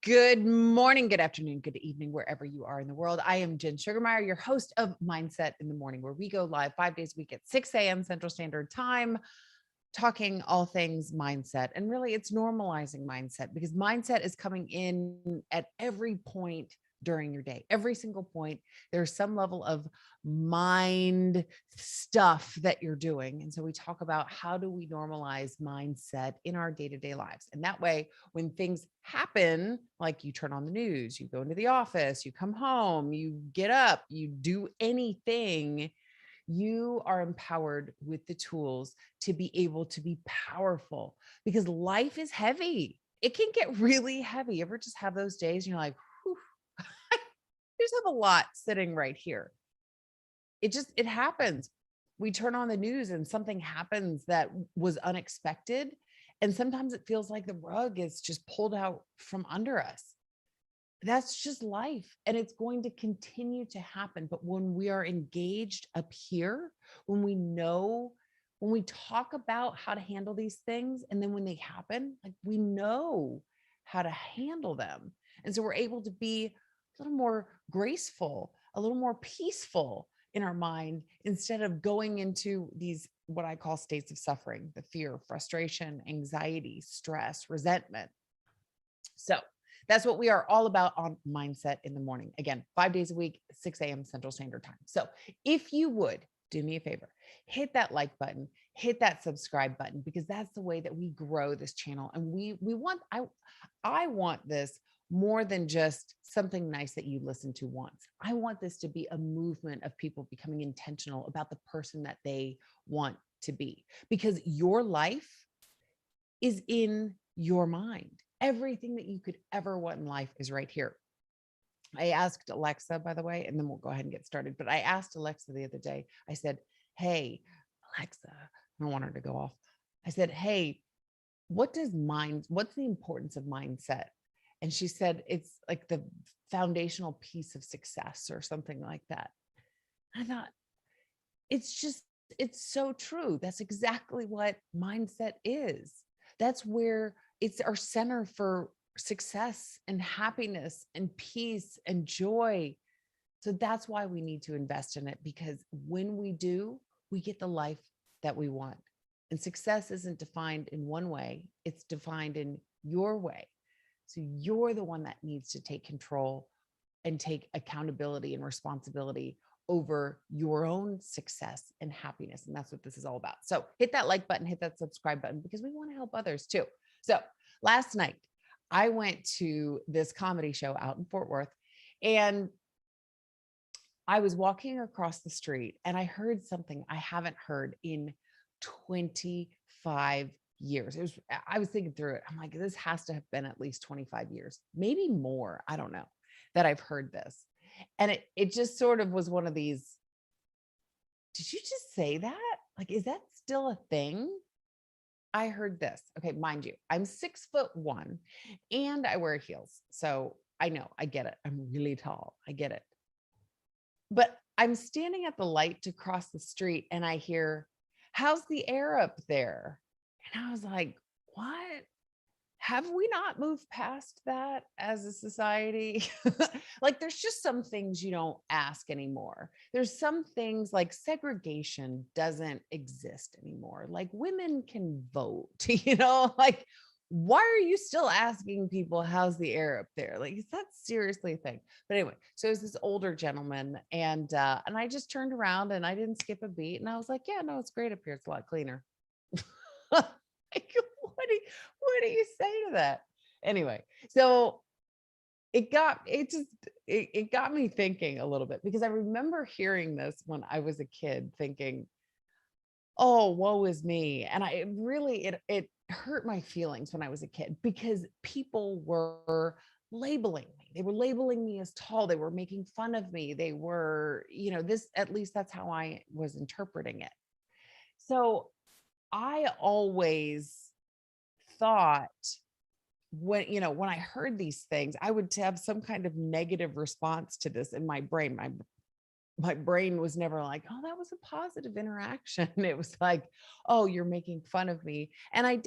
Good morning, good afternoon, good evening, wherever you are in the world. I am Jen Sugarmeyer, your host of Mindset in the Morning, where we go live 5 days a week at 6 a.m. Central Standard Time, talking all things mindset. And really, it's normalizing mindset because mindset is coming in at every point during your day. Every single point, there's some level of mind stuff that you're doing. And so we talk about how do we normalize mindset in our day-to-day lives. And that way, when things happen, like you turn on the news, you go into the office, you come home, you get up, you do anything, you are empowered with the tools to be able to be powerful because life is heavy. It can get really heavy. You ever just have those days and you're like, whew, I just have a lot sitting right here. It happens. We turn on the news and something happens that was unexpected. And sometimes it feels like the rug is just pulled out from under us. That's just life. And it's going to continue to happen. But when we are engaged up here, when we know, when we talk about how to handle these things, and then when they happen, like we know how to handle them. And so we're able to be a little more graceful, a little more peaceful in our mind instead of going into these, what I call states of suffering, the fear, frustration, anxiety, stress, resentment. So that's what we are all about on Mindset in the Morning. Again, 5 days a week, 6 a.m. Central Standard Time. So if you would do me a favor, hit that like button, hit that subscribe button, because that's the way that we grow this channel. And I want this more than just something nice that you listen to once. I want this to be a movement of people becoming intentional about the person that they want to be, because your life is in your mind. Everything that you could ever want in life is right here. I asked Alexa, by the way, and then we'll go ahead and get started. But I asked Alexa the other day, I said, hey, Alexa, I don't want her to go off. I said, hey, what's the importance of mindset? And she said, it's like the foundational piece of success or something like that. I thought, it's so true. That's exactly what mindset is. That's where it's our center for success and happiness and peace and joy. So that's why we need to invest in it, because when we do, we get the life that we want. And success isn't defined in one way, it's defined in your way. So you're the one that needs to take control and take accountability and responsibility over your own success and happiness. And that's what this is all about. So hit that like button, hit that subscribe button, because we want to help others too. So last night, I went to this comedy show out in Fort Worth, and I was walking across the street and I heard something I haven't heard in 25 years. I was thinking through it. I'm like, this has to have been at least 25 years, maybe more. I don't know, that I've heard this. And it just sort of was one of these, did you just say that? Like, is that still a thing? I heard this. Okay, mind you, I'm 6'1" and I wear heels. So I know, I get it. I'm really tall. I get it. But I'm standing at the light to cross the street and I hear, how's the air up there? And I was like, what? Have we not moved past that as a society? Like, there's just some things you don't ask anymore. There's some things like segregation doesn't exist anymore. Like, women can vote, like, why are you still asking people how's the air up there? Like, is that seriously a thing? But anyway, so it was this older gentleman, and I just turned around and I didn't skip a beat, and I was like, yeah, no, it's great up here. It's a lot cleaner. Like, what do you say to that? Anyway, so it got me thinking a little bit, because I remember hearing this when I was a kid, thinking, oh, woe is me. And it hurt my feelings when I was a kid, because people were labeling me. They were labeling me as tall. They were making fun of me. They were, this, at least that's how I was interpreting it. So I always thought, when I heard these things, I would have some kind of negative response to this in my brain. My brain was never like, oh, that was a positive interaction. It was like, oh, you're making fun of me. And I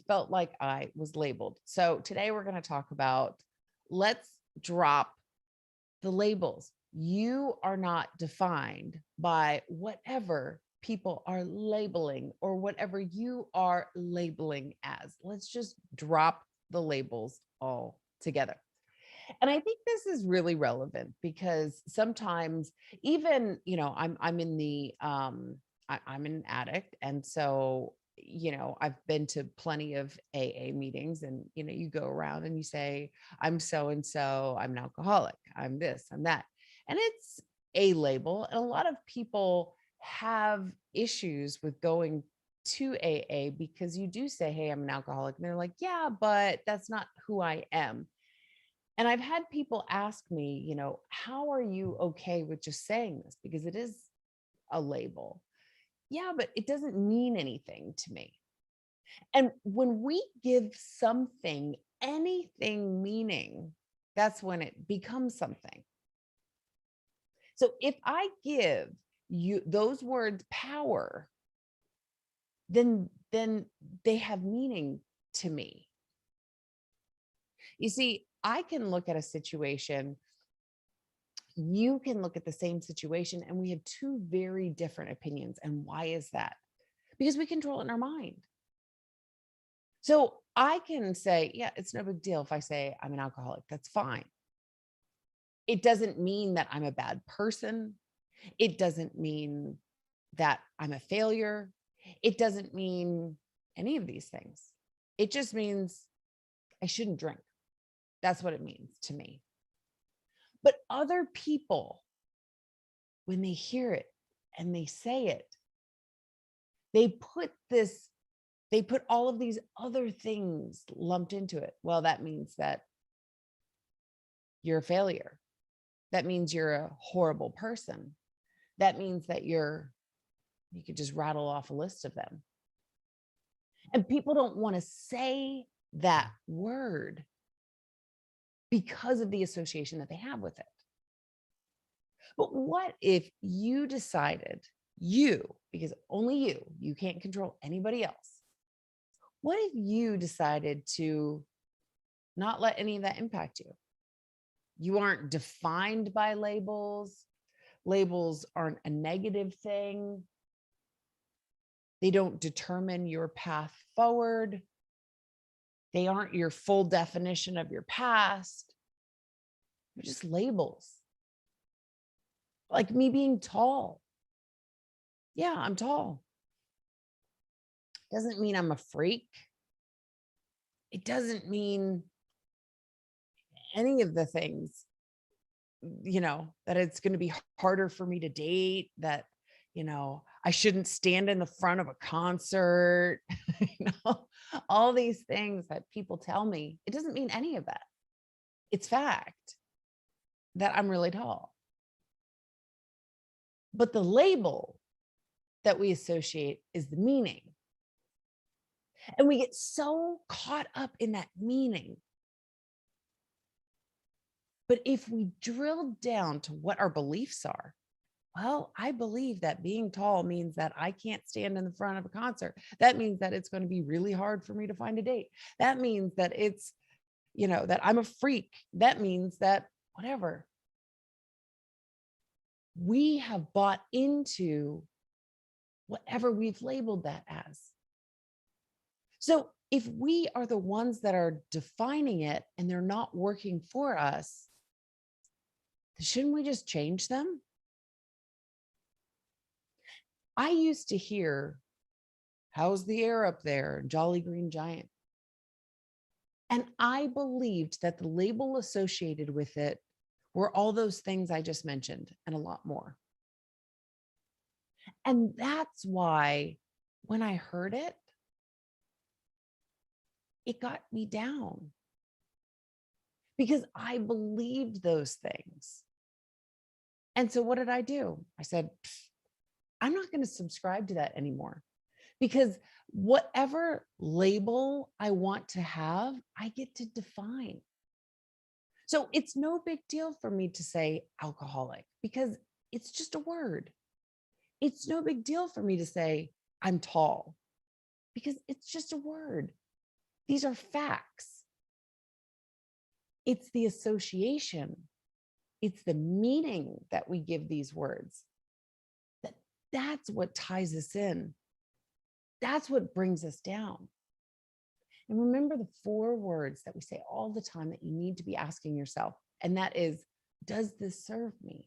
felt like I was labeled. So today we're going to talk about let's drop the labels. You are not defined by whatever people are labeling or whatever you are labeling as. Let's just drop the labels all together. And I think this is really relevant because sometimes even, I'm in the I'm an addict. And so, I've been to plenty of AA meetings and, you go around and you say, I'm so and so, I'm an alcoholic, I'm this, I'm that. And it's a label. And a lot of people have issues with going to AA because you do say, hey, I'm an alcoholic. And they're like, yeah, but that's not who I am. And I've had people ask me, how are you okay with just saying this? Because it is a label. Yeah, but it doesn't mean anything to me. And when we give something anything meaning, that's when it becomes something. So if I give you those words power, then they have meaning to me. You see, I can look at a situation, you can look at the same situation, and we have two very different opinions. And why is that? Because we control it in our mind. So I can say, yeah, it's no big deal if I say I'm an alcoholic. That's fine. It doesn't mean that I'm a bad person. It doesn't mean that I'm a failure. It doesn't mean any of these things. It just means I shouldn't drink. That's what it means to me. But other people, when they hear it and they say it, they put all of these other things lumped into it. Well, that means that you're a failure. That means you're a horrible person. That means that you could just rattle off a list of them. And people don't want to say that word because of the association that they have with it. But what if you decided, because only you can't control anybody else. What if you decided to not let any of that impact you? You aren't defined by labels. Labels aren't a negative thing. They don't determine your path forward. They aren't your full definition of your past. They're just labels. Like me being tall. Yeah, I'm tall. Doesn't mean I'm a freak. It doesn't mean any of the things, that it's going to be harder for me to date, that, I shouldn't stand in the front of a concert, all these things that people tell me. It doesn't mean any of that. It's fact that I'm really tall. But the label that we associate is the meaning. And we get so caught up in that meaning. But if we drill down to what our beliefs are, well, I believe that being tall means that I can't stand in the front of a concert. That means that it's going to be really hard for me to find a date. That means that it's, that I'm a freak. That means that whatever. We have bought into whatever we've labeled that as. So if we are the ones that are defining it and they're not working for us, shouldn't we just change them? I used to hear, how's the air up there? Jolly Green Giant. And I believed that the label associated with it were all those things I just mentioned and a lot more. And that's why when I heard it, it got me down because I believed those things. And so what did I do? I said, I'm not going to subscribe to that anymore, because whatever label I want to have, I get to define. So it's no big deal for me to say alcoholic because it's just a word. It's no big deal for me to say I'm tall because it's just a word. These are facts. It's the association, it's the meaning that we give these words. That's what ties us in. That's what brings us down. And remember the 4 words that we say all the time that you need to be asking yourself. And that is, does this serve me?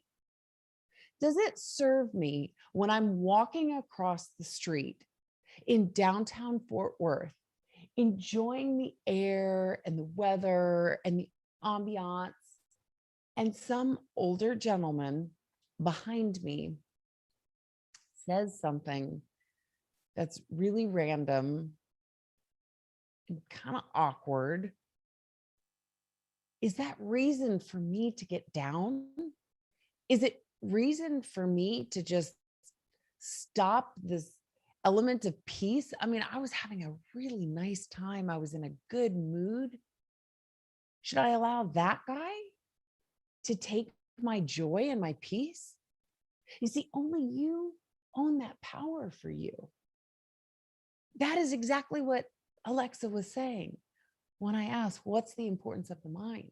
Does it serve me when I'm walking across the street in downtown Fort Worth, enjoying the air and the weather and the ambiance, and some older gentleman behind me says something that's really random and kind of awkward? Is that reason for me to get down? Is it reason for me to just stop this element of peace? I mean, I was having a really nice time. I was in a good mood. Should I allow that guy to take my joy and my peace? You see, only you own that power for you. That is exactly what Alexa was saying when I asked, what's the importance of the mind?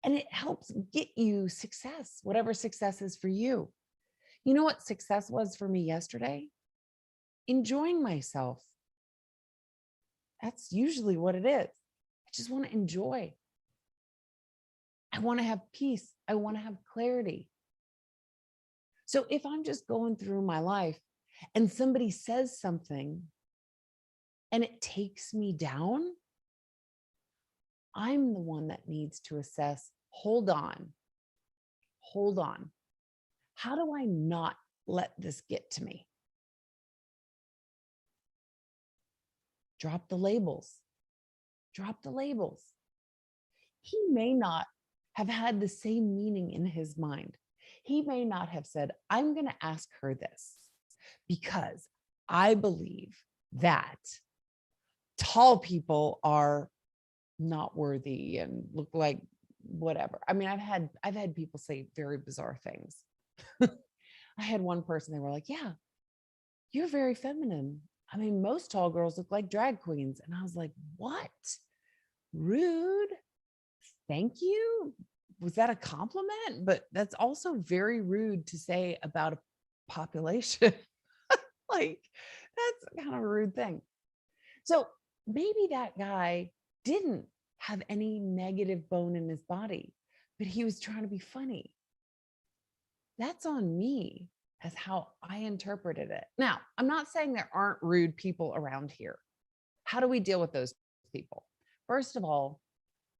And it helps get you success, whatever success is for you. You know what success was for me yesterday? Enjoying myself. That's usually what it is. I just want to enjoy. I want to have peace. I want to have clarity. So if I'm just going through my life and somebody says something and it takes me down, I'm the one that needs to assess, hold on. How do I not let this get to me? Drop the labels. He may not have had the same meaning in his mind. He may not have said, I'm going to ask her this because I believe that tall people are not worthy and look like whatever. I mean, I've had people say very bizarre things. I had one person, they were like, yeah, you're very feminine. I mean, most tall girls look like drag queens. And I was like, what? Rude. Thank you. Was that a compliment? But that's also very rude to say about a population. Like, that's kind of a rude thing. So maybe that guy didn't have any negative bone in his body, but he was trying to be funny. That's on me as how I interpreted it. Now, I'm not saying there aren't rude people around here. How do we deal with those people? First of all,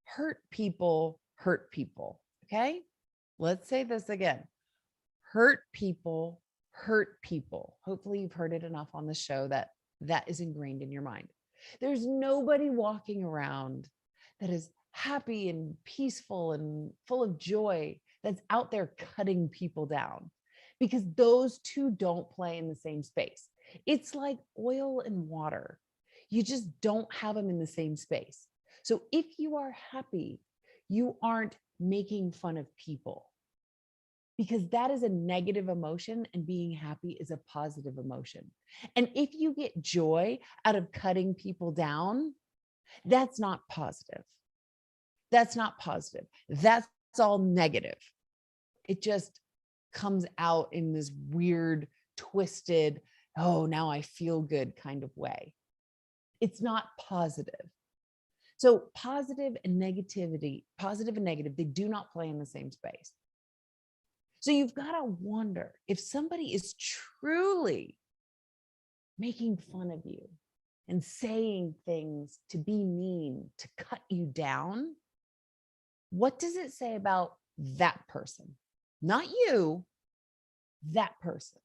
hurt people hurt people. Okay. Let's say this again. Hurt people hurt people. Hopefully you've heard it enough on the show that that is ingrained in your mind. There's nobody walking around that is happy and peaceful and full of joy that's out there cutting people down, because those two don't play in the same space. It's like oil and water. You just don't have them in the same space. So if you are happy, you aren't making fun of people, because that is a negative emotion and being happy is a positive emotion. And if you get joy out of cutting people down, that's not positive. That's not positive. That's all negative. It just comes out in this weird, twisted, oh, now I feel good kind of way. It's not positive. So positive and negative, they do not play in the same space. So you've got to wonder if somebody is truly making fun of you and saying things to be mean, to cut you down. What does it say about that person? Not you, that person.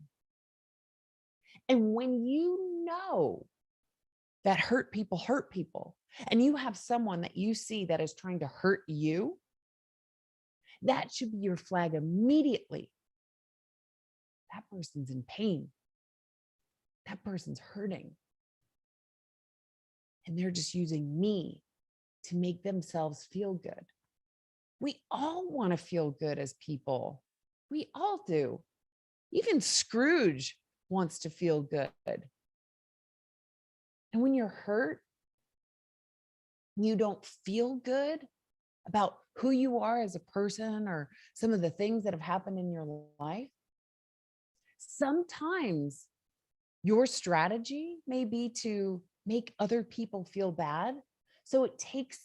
And when you know that hurt people, and you have someone that you see that is trying to hurt you, that should be your flag immediately. That person's in pain. That person's hurting. And they're just using me to make themselves feel good. We all want to feel good as people. We all do. Even Scrooge wants to feel good. And when you're hurt, you don't feel good about who you are as a person or some of the things that have happened in your life, sometimes your strategy may be to make other people feel bad. So it takes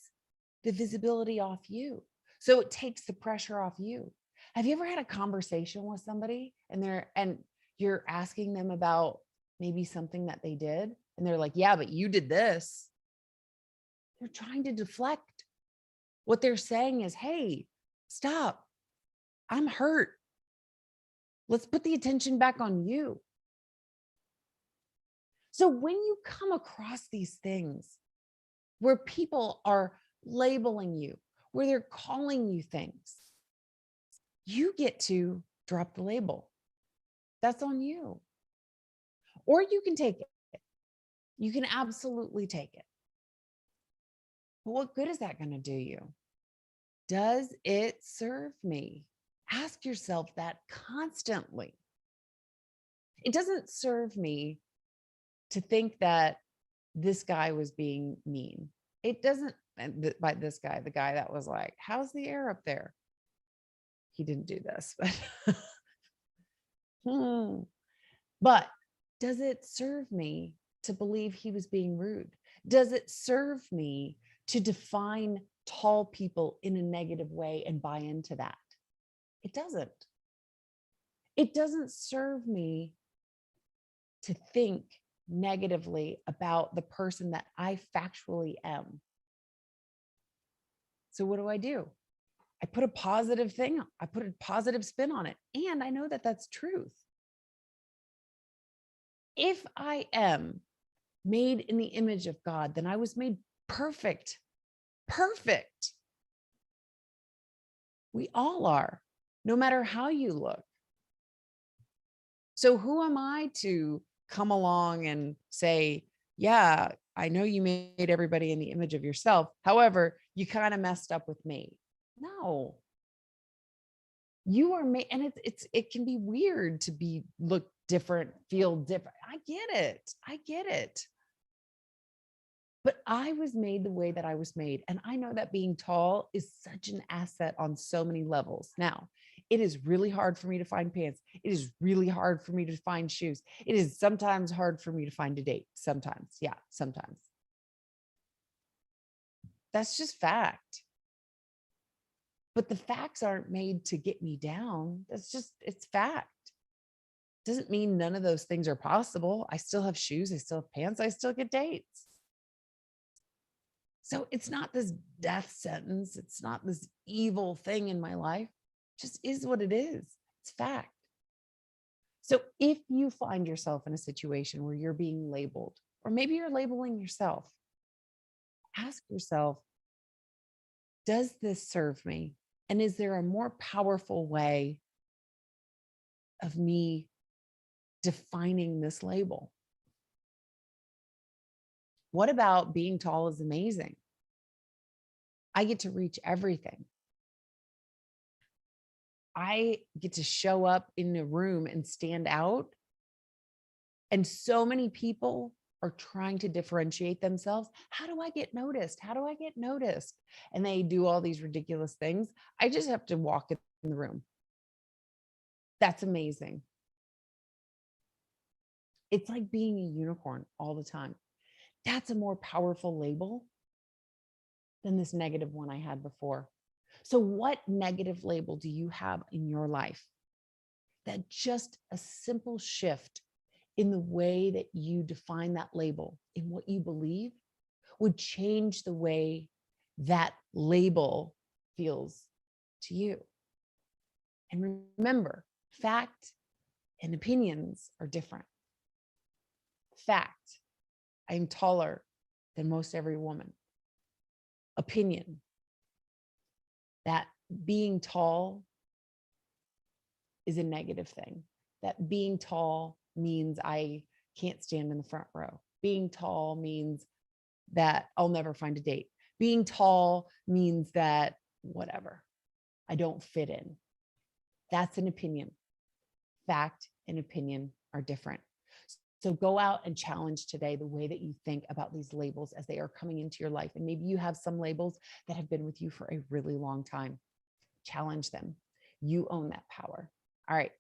the visibility off you. So it takes the pressure off you. Have you ever had a conversation with somebody and you're asking them about maybe something that they did and they're like, "Yeah, but you did this." They're trying to deflect. What they're saying is, "Hey, stop. I'm hurt. Let's put the attention back on you." So when you come across these things where people are labeling you, where they're calling you things, you get to drop the label. That's on you. Or you can take it. You can absolutely take it. But what good is that going to do you? Does it serve me? Ask yourself that constantly. It doesn't serve me to think that this guy was being mean. It doesn't, by this guy, the guy that was like, "How's the air up there?" He didn't do this, but but does it serve me to believe he was being rude? Does it serve me to define tall people in a negative way and buy into that? It doesn't. It doesn't serve me to think negatively about the person that I factually am. So what do? I put a positive thing, I put a positive spin on it. And I know that that's truth. If I am made in the image of God, then I was made perfect. Perfect. We all are, no matter how you look. So who am I to come along and say, "Yeah, I know you made everybody in the image of yourself. However, you kind of messed up with me." No. You are made, and it can be weird to be look different, feel different. I get it. I get it. But I was made the way that I was made. And I know that being tall is such an asset on so many levels. Now, it is really hard for me to find pants. It is really hard for me to find shoes. It is sometimes hard for me to find a date. Sometimes. Yeah, sometimes. That's just fact. But the facts aren't made to get me down. It's fact. Doesn't mean none of those things are possible. I still have shoes. I still have pants. I still get dates. So it's not this death sentence. It's not this evil thing in my life. It just is what it is. It's fact. So if you find yourself in a situation where you're being labeled, or maybe you're labeling yourself, ask yourself, does this serve me? And is there a more powerful way of me defining this label? What about being tall is amazing? I get to reach everything. I get to show up in a room and stand out. And so many people are trying to differentiate themselves. How do I get noticed? How do I get noticed? And they do all these ridiculous things. I just have to walk in the room. That's amazing. It's like being a unicorn all the time. That's a more powerful label than this negative one I had before. So, what negative label do you have in your life that just a simple shift in the way that you define that label, in what you believe, would change the way that label feels to you? And remember, fact and opinions are different. Fact, I am taller than most every woman. Opinion, that being tall is a negative thing, that being tall means I can't stand in the front row. Being tall means that I'll never find a date. Being tall means that whatever, I don't fit in. That's an opinion. Fact and opinion are different. So go out and challenge today the way that you think about these labels as they are coming into your life. And maybe you have some labels that have been with you for a really long time. Challenge them. You own that power. All right.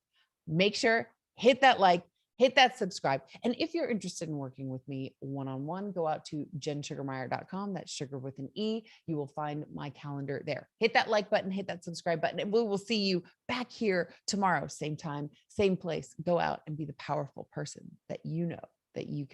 Make sure, hit that like, hit that subscribe. And if you're interested in working with me one-on-one, go out to jensugarmeyer.com. That's sugar with an E. You will find my calendar there. Hit that like button, hit that subscribe button, and we will see you back here tomorrow, same time, same place. Go out and be the powerful person that you know that you can.